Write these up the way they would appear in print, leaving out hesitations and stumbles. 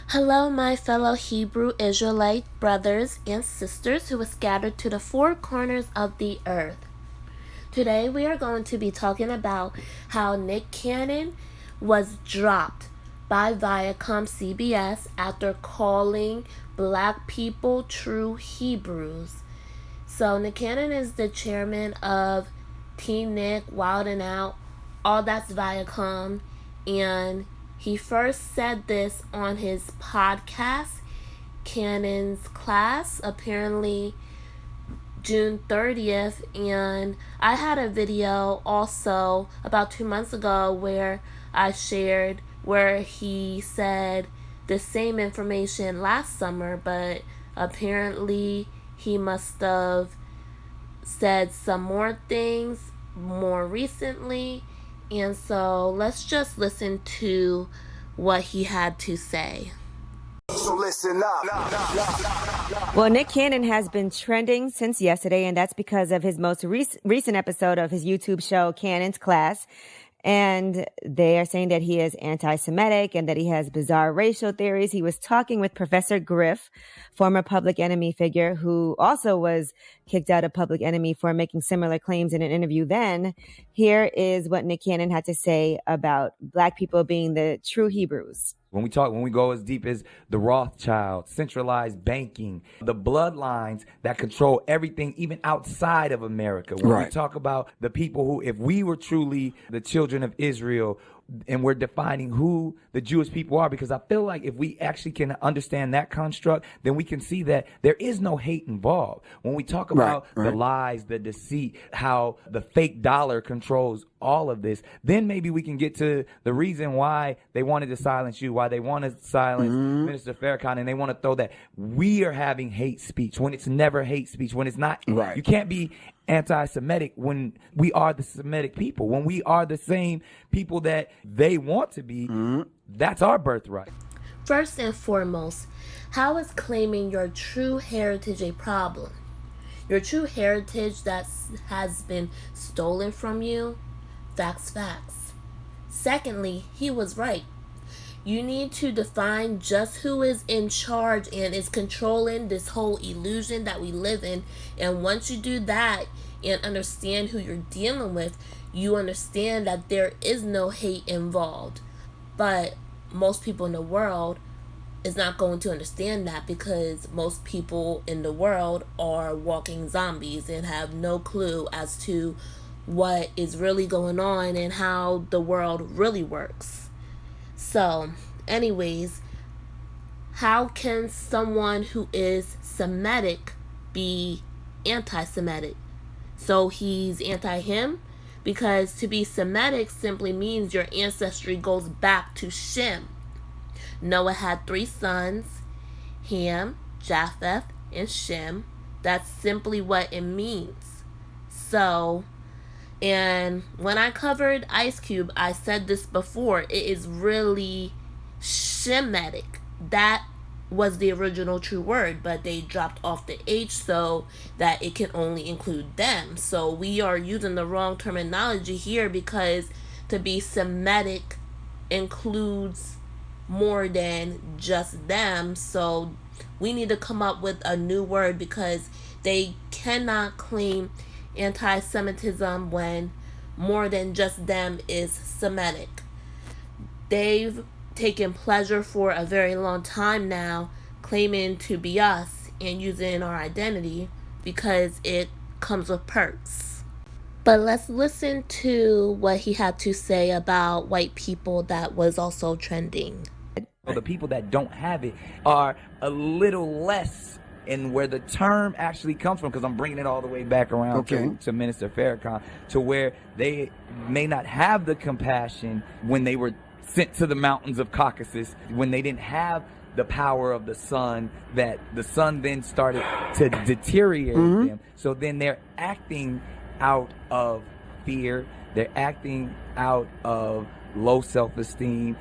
Hello, my fellow Hebrew Israelite brothers and sisters who are scattered to the four corners of the earth. Today we are going to be talking about how Nick Cannon was dropped by Viacom CBS after calling black people true Hebrews. So Nick Cannon is the chairman of Team Nick, Wild 'N Out, all that's Viacom, and he first said this on his podcast, Cannon's Class, apparently June 30th, and I had a video also about 2 months ago where I shared where he said the same information last summer, but apparently he must have said some more things more recently. And so let's just listen to what he had to say. So listen up. Well, Nick Cannon has been trending since yesterday, and that's because of his most recent episode of his YouTube show, Cannon's Class. And they are saying that he is anti-Semitic and that he has bizarre racial theories. He was talking with Professor Griff, former Public Enemy figure, who also was kicked out of Public Enemy for making similar claims in an interview then. Here is what Nick Cannon had to say about black people being the true Hebrews. When we go as deep as the Rothschild, centralized banking, the bloodlines that control everything, even outside of America. When we talk about the people who, if we were truly the children of Israel, and we're defining who the Jewish people are, because I feel like if we actually can understand that construct, then we can see that there is no hate involved. When we talk about the lies, the deceit, how the fake dollar controls all of this, then maybe we can get to the reason why they wanted to silence you, why they want to silence Minister Farrakhan, and they want to throw that we are having hate speech when it's never hate speech, when it's not. You can't be anti-Semitic when we are the Semitic people, when we are the same people that they want to be. That's our birthright. First and foremost, how is claiming your true heritage a problem? Your true heritage that has been stolen from you? Facts. Secondly, he was right. You need to define just who is in charge and is controlling this whole illusion that we live in. And once you do that and understand who you're dealing with, you understand that there is no hate involved. But most people in the world is not going to understand that, because most people in the world are walking zombies and have no clue as to what is really going on and how the world really works. So, anyways, how can someone who is Semitic be anti-Semitic? So he's anti-him? Because to be Semitic simply means your ancestry goes back to Shem. Noah had 3 sons, Ham, Japheth, and Shem. That's simply what it means. So, and when I covered Ice Cube, I said this before, it is really Shemitic. That was the original true word, but they dropped off the H so that it can only include them. So we are using the wrong terminology here, because to be Semitic includes more than just them. So we need to come up with a new word, because they cannot claim anti-Semitism when more than just them is Semitic. They've taken pleasure for a very long time now, claiming to be us and using our identity because it comes with perks. But let's listen to what he had to say about white people that was also trending. The people that don't have it are a little less in where the term actually comes from, because I'm bringing it all the way back around to Minister Farrakhan, to where they may not have the compassion when they were sent to the mountains of Caucasus, when they didn't have the power of the sun, that the sun then started to deteriorate them. So then they're acting out of fear. They're acting out of low self-esteem.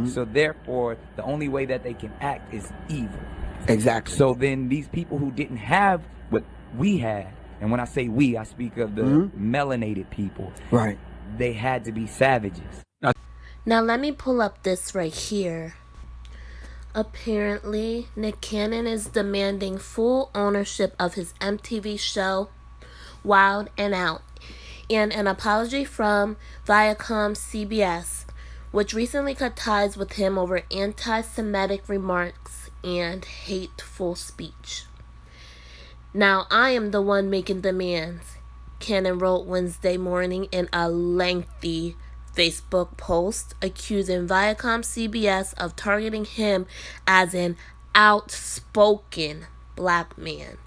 So therefore, the only way that they can act is evil. Exactly. So then these people who didn't have what we had, and when I say we, I speak of the melanated people. They had to be savages. Now let me pull up this right here. Apparently, Nick Cannon is demanding full ownership of his MTV show, Wild and Out, and an apology from Viacom CBS, which recently cut ties with him over anti-Semitic remarks and hateful speech. Now I am the one making demands, Cannon wrote Wednesday morning in a lengthy Facebook post accusing Viacom CBS of targeting him as an outspoken black man.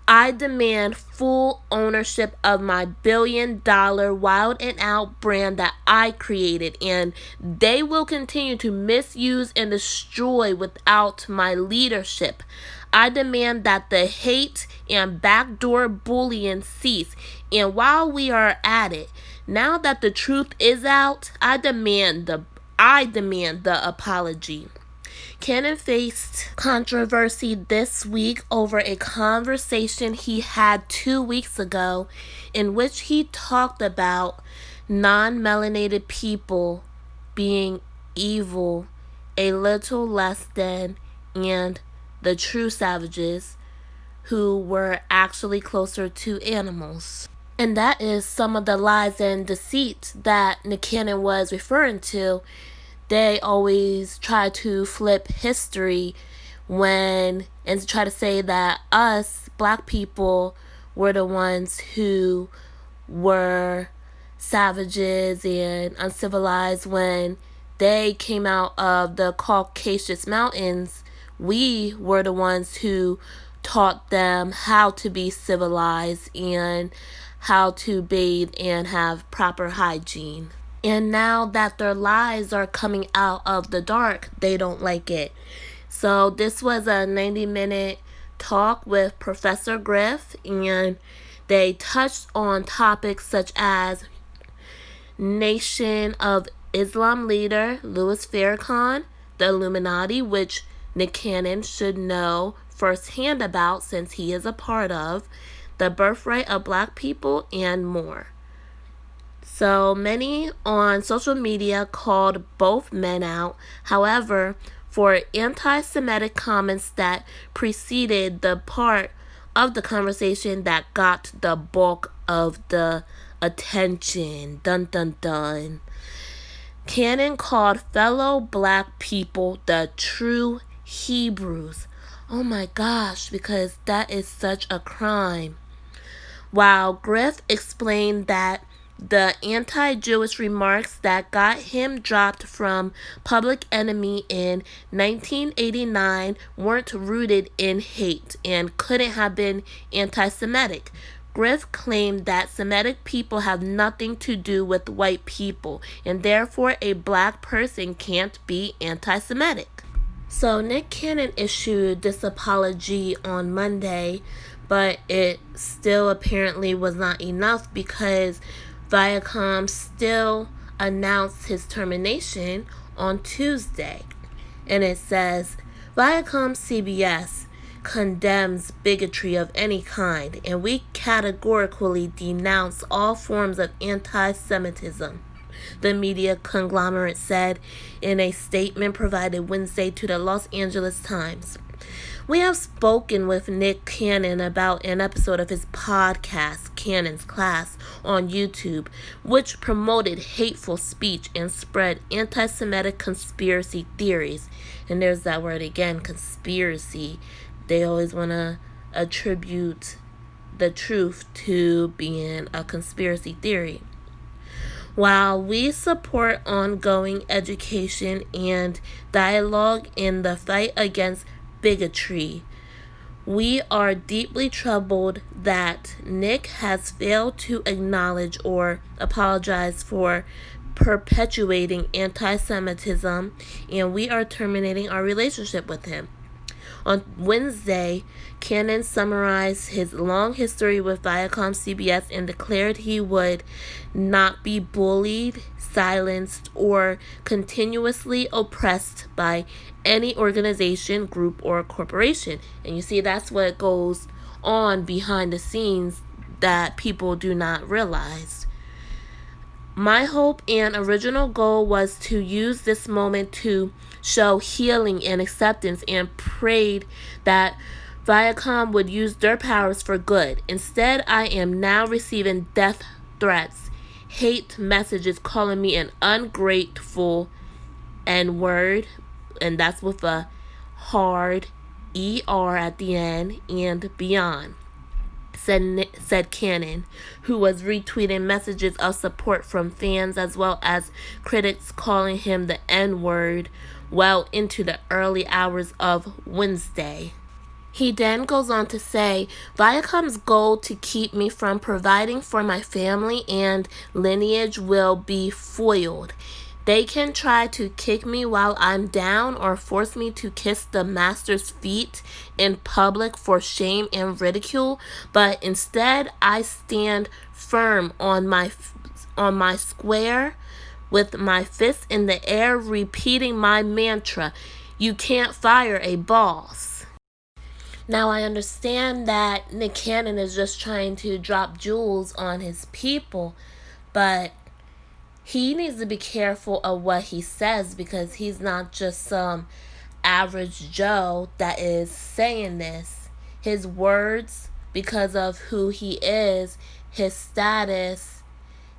I demand full ownership of my billion-dollar Wild and Out brand that I created, and they will continue to misuse and destroy without my leadership. I demand that the hate and backdoor bullying cease. And while we are at it, now that the truth is out, I demand the apology. Cannon faced controversy this week over a conversation he had 2 weeks ago in which he talked about non-melanated people being evil, a little less than, and the true savages who were actually closer to animals. And that is some of the lies and deceit that Nick Cannon was referring to. They always try to flip history and try to say that us, black people, were the ones who were savages and uncivilized when they came out of the Caucasus Mountains. We were the ones who taught them how to be civilized and how to bathe and have proper hygiene. And now that their lies are coming out of the dark, they don't like it. So this was a 90-minute talk with Professor Griff, and they touched on topics such as Nation of Islam leader Louis Farrakhan, the Illuminati, which Nick Cannon should know firsthand about since he is a part of, the birthright of black people, and more. So many on social media called both men out. However, for anti-Semitic comments that preceded the part of the conversation that got the bulk of the attention, dun dun dun, Cannon called fellow black people the true Hebrews. Oh my gosh, because that is such a crime. While Griff explained that the anti-Jewish remarks that got him dropped from Public Enemy in 1989 weren't rooted in hate and couldn't have been anti-Semitic. Griff claimed that Semitic people have nothing to do with white people, and therefore a black person can't be anti-Semitic. So Nick Cannon issued this apology on Monday, but it still apparently was not enough because Viacom still announced his termination on Tuesday. And it says, Viacom CBS condemns bigotry of any kind, and we categorically denounce all forms of anti-Semitism, the media conglomerate said in a statement provided Wednesday to the Los Angeles Times. We have spoken with Nick Cannon about an episode of his podcast, Cannon's Class, on YouTube, which promoted hateful speech and spread anti-Semitic conspiracy theories. And there's that word again, conspiracy. They always want to attribute the truth to being a conspiracy theory. While we support ongoing education and dialogue in the fight against bigotry, we are deeply troubled that Nick has failed to acknowledge or apologize for perpetuating anti-Semitism, and we are terminating our relationship with him. On Wednesday, Cannon summarized his long history with Viacom CBS and declared he would not be bullied, silenced, or continuously oppressed by any organization, group, or corporation. And you see, that's what goes on behind the scenes that people do not realize. My hope and original goal was to use this moment to show healing and acceptance, and prayed that Viacom would use their powers for good. Instead, I am now receiving death threats, hate messages calling me an ungrateful N-word, and that's with a hard ER at the end, and beyond, said Cannon, who was retweeting messages of support from fans as well as critics calling him the N-word well into the early hours of Wednesday. He then goes on to say, Viacom's goal to keep me from providing for my family and lineage will be foiled. They can try to kick me while I'm down or force me to kiss the master's feet in public for shame and ridicule, but instead I stand firm on my square with my fist in the air, repeating my mantra, you can't fire a boss. Now, I understand that Nick Cannon is just trying to drop jewels on his people, but he needs to be careful of what he says, because he's not just some average Joe that is saying this. His words, because of who he is, his status,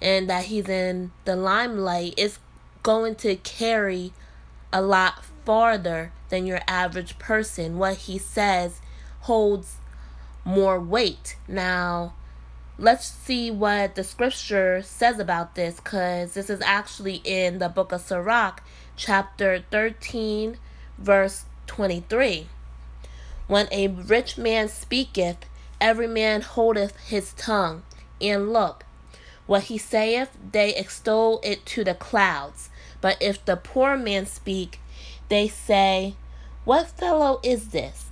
and that he's in the limelight, is going to carry a lot farther than your average person. What he says holds more weight. Now, let's see what the scripture says about this, because this is actually in the book of Sirach, chapter 13, verse 23. When a rich man speaketh, every man holdeth his tongue, and look, what he saith, they extol it to the clouds. But if the poor man speak, they say, what fellow is this?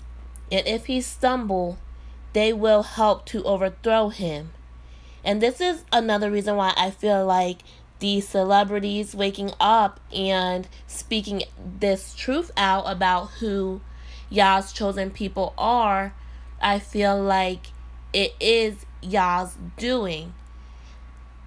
And if he stumble, they will help to overthrow him. And this is another reason why I feel like these celebrities waking up and speaking this truth out about who Yah's chosen people are, I feel like it is Yah's doing.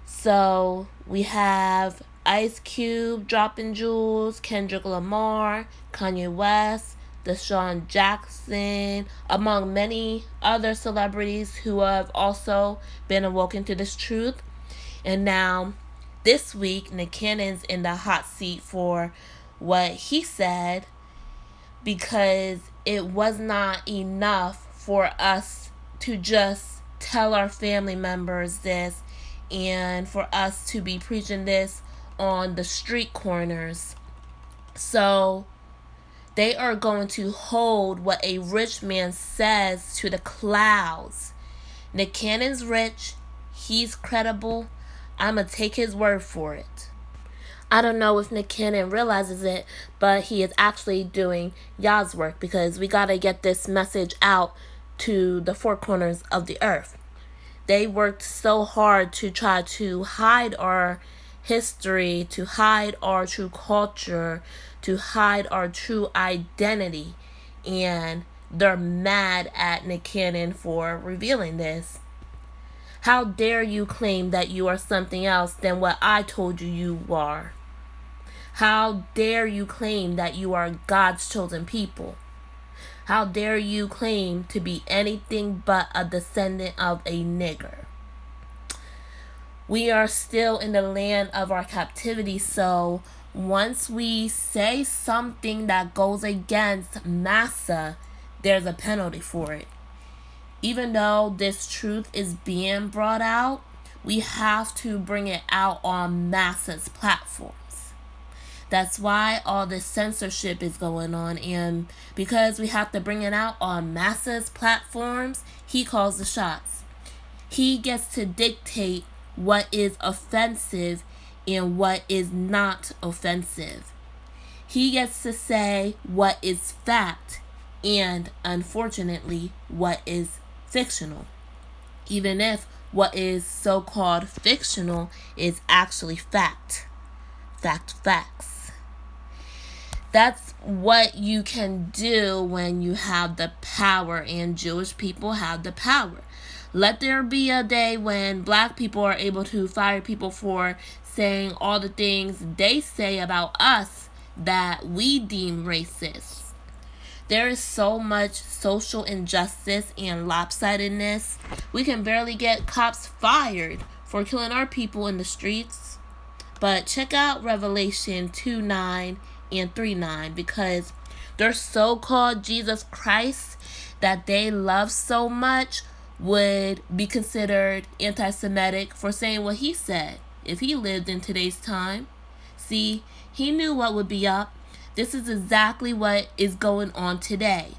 So we have Ice Cube dropping jewels, Kendrick Lamar, Kanye West, Deshaun Jackson, among many other celebrities who have also been awoken to this truth. And now, this week, Nick Cannon's in the hot seat for what he said, because it was not enough for us to just tell our family members this and for us to be preaching this on the street corners. So they are going to hold what a rich man says to the clouds. Nick Cannon's rich. He's credible. I'm going to take his word for it. I don't know if Nick Cannon realizes it, but he is actually doing Yah's work, because we got to get this message out to the four corners of the earth. They worked so hard to try to hide our history, to hide our true culture, to hide our true identity, and they're mad at Nick Cannon for revealing this. How dare you claim that you are something else than what I told you you are? How dare you claim that you are God's chosen people? How dare you claim to be anything but a descendant of a nigger? We are still in the land of our captivity, so once we say something that goes against massa, there's a penalty for it. Even though this truth is being brought out, we have to bring it out on massa's platforms. That's why all this censorship is going on, and because we have to bring it out on massa's platforms, he calls the shots. He gets to dictate what is offensive and what is not offensive. He gets to say what is fact and, unfortunately, what is fictional. Even if what is so-called fictional is actually fact. Facts. That's what you can do when you have the power, and Jewish people have the power. Let there be a day when black people are able to fire people for saying all the things they say about us that we deem racist. There is so much social injustice and lopsidedness. We can barely get cops fired for killing our people in the streets. But check out Revelation 2:9 and 3:9, because their so-called Jesus Christ that they love so much would be considered anti-Semitic for saying what he said if he lived in today's time. See, he knew what would be up. This is exactly what is going on today.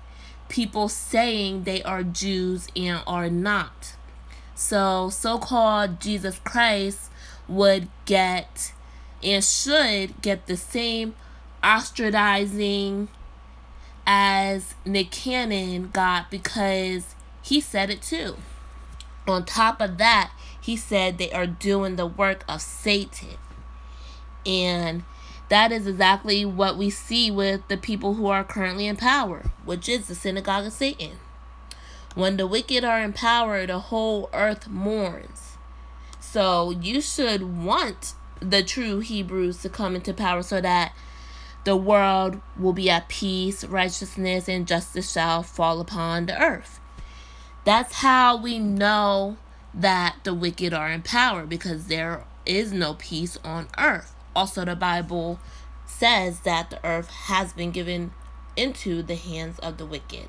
People saying they are Jews and are not. So-called Jesus Christ would get and should get the same ostracizing as Nick Cannon got, because he said it too. On top of that, he said they are doing the work of Satan. And that is exactly what we see with the people who are currently in power, which is the synagogue of Satan. When the wicked are in power, the whole earth mourns. So you should want the true Hebrews to come into power so that the world will be at peace, righteousness, and justice shall fall upon the earth. That's how we know that the wicked are in power, because there is no peace on earth. Also, the Bible says that the earth has been given into the hands of the wicked.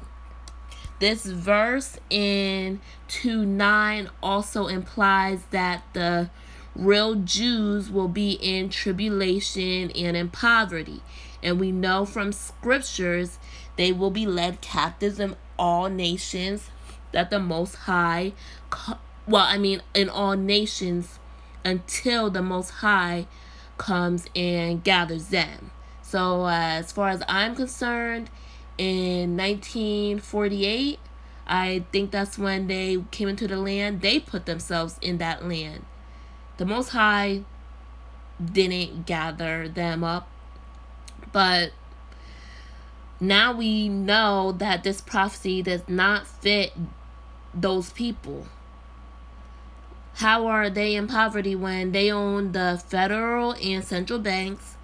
This verse in 2:9 also implies that the real Jews will be in tribulation and in poverty. And we know from scriptures they will be led captives in all nations, that the Most High, in all nations, until the Most High comes and gathers them. So as far as I'm concerned, in 1948, I think that's when they came into the land. They put themselves in that land. The Most High didn't gather them up. But now we know that this prophecy does not fit those people. How are they in poverty when they own the federal and central banks,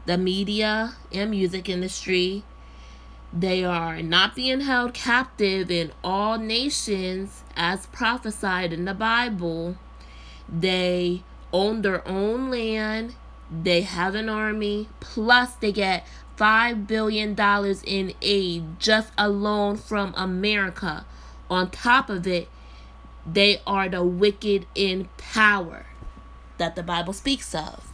the media and music industry? They are not being held captive in all nations as prophesied in the Bible. They own their own land. They have an army. Plus, they get $5 billion in aid just alone from America. On top of it, they are the wicked in power that the Bible speaks of.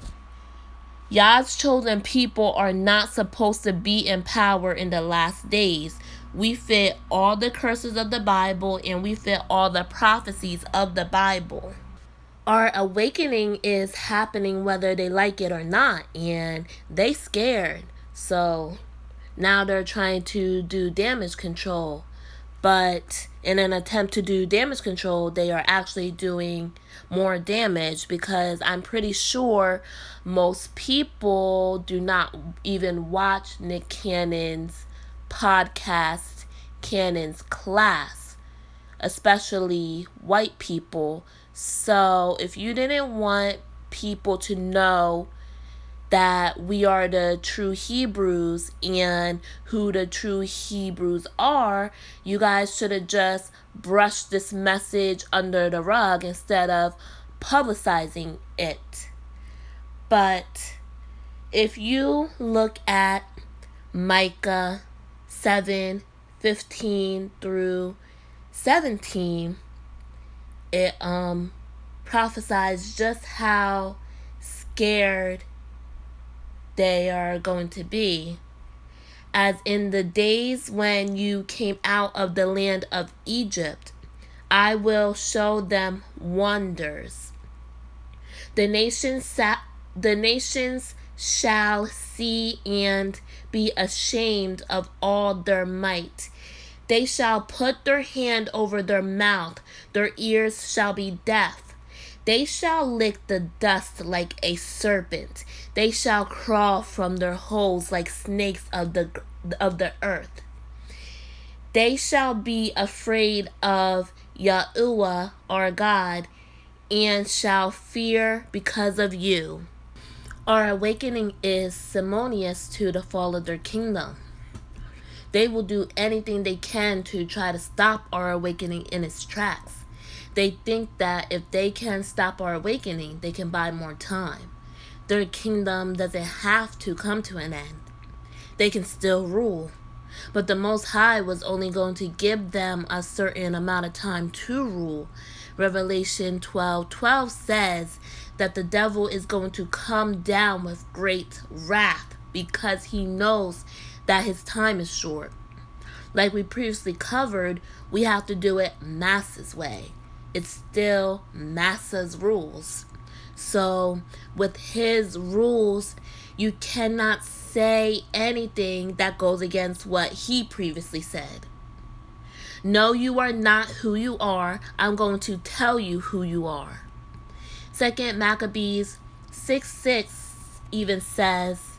Yah's chosen people are not supposed to be in power in the last days. We fit all the curses of the Bible, and we fit all the prophecies of the Bible. Our awakening is happening whether they like it or not, and they scared. So now they're trying to do damage control. But in an attempt to do damage control, they are actually doing more damage, because I'm pretty sure most people do not even watch Nick Cannon's podcast, Cannon's Class, especially white people. So if you didn't want people to know that we are the true Hebrews and who the true Hebrews are, you guys should have just brushed this message under the rug instead of publicizing it. But if you look at Micah 7:15 through 17, it prophesies just how scared they are going to be. As in the days when you came out of the land of Egypt, I will show them wonders. The nations shall see and be ashamed of all their might. They shall put their hand over their mouth, their ears shall be deaf. They shall lick the dust like a serpent. They shall crawl from their holes like snakes of the earth. They shall be afraid of Yahuwah our God, and shall fear because of you. Our awakening is simonious to the fall of their kingdom. They will do anything they can to try to stop our awakening in its tracks. They think that if they can stop our awakening, they can buy more time. Their kingdom doesn't have to come to an end. They can still rule. But the Most High was only going to give them a certain amount of time to rule. Revelation 12:12 says that the devil is going to come down with great wrath because he knows that his time is short. Like we previously covered, we have to do it Massa's way. It's still Massa's rules. So with his rules, you cannot say anything that goes against what he previously said. No, you are not who you are. I'm going to tell you who you are. 2 Maccabees 6:6 even says,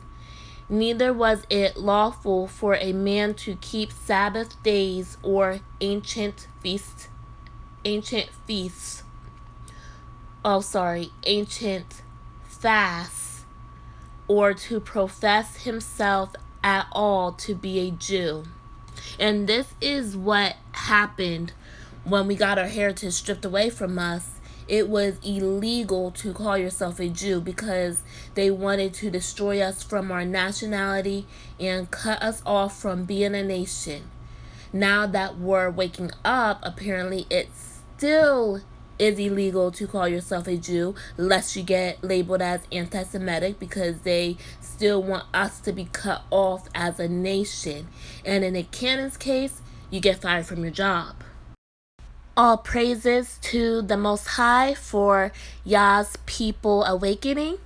neither was it lawful for a man to keep Sabbath days or ancient feasts, ancient fasts, or to profess himself at all to be a Jew. And this is what happened when we got our heritage stripped away from us. It was illegal to call yourself a Jew because they wanted to destroy us from our nationality and cut us off from being a nation. Now that we're waking up, apparently it still is illegal to call yourself a Jew lest you get labeled as anti-Semitic, because they still want us to be cut off as a nation. And in a Canon's case, you get fired from your job. All praises to the Most High for Yah's people awakening.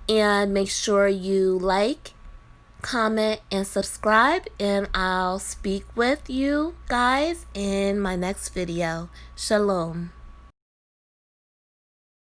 And make sure you like, comment, and subscribe. And I'll speak with you guys in my next video. Shalom.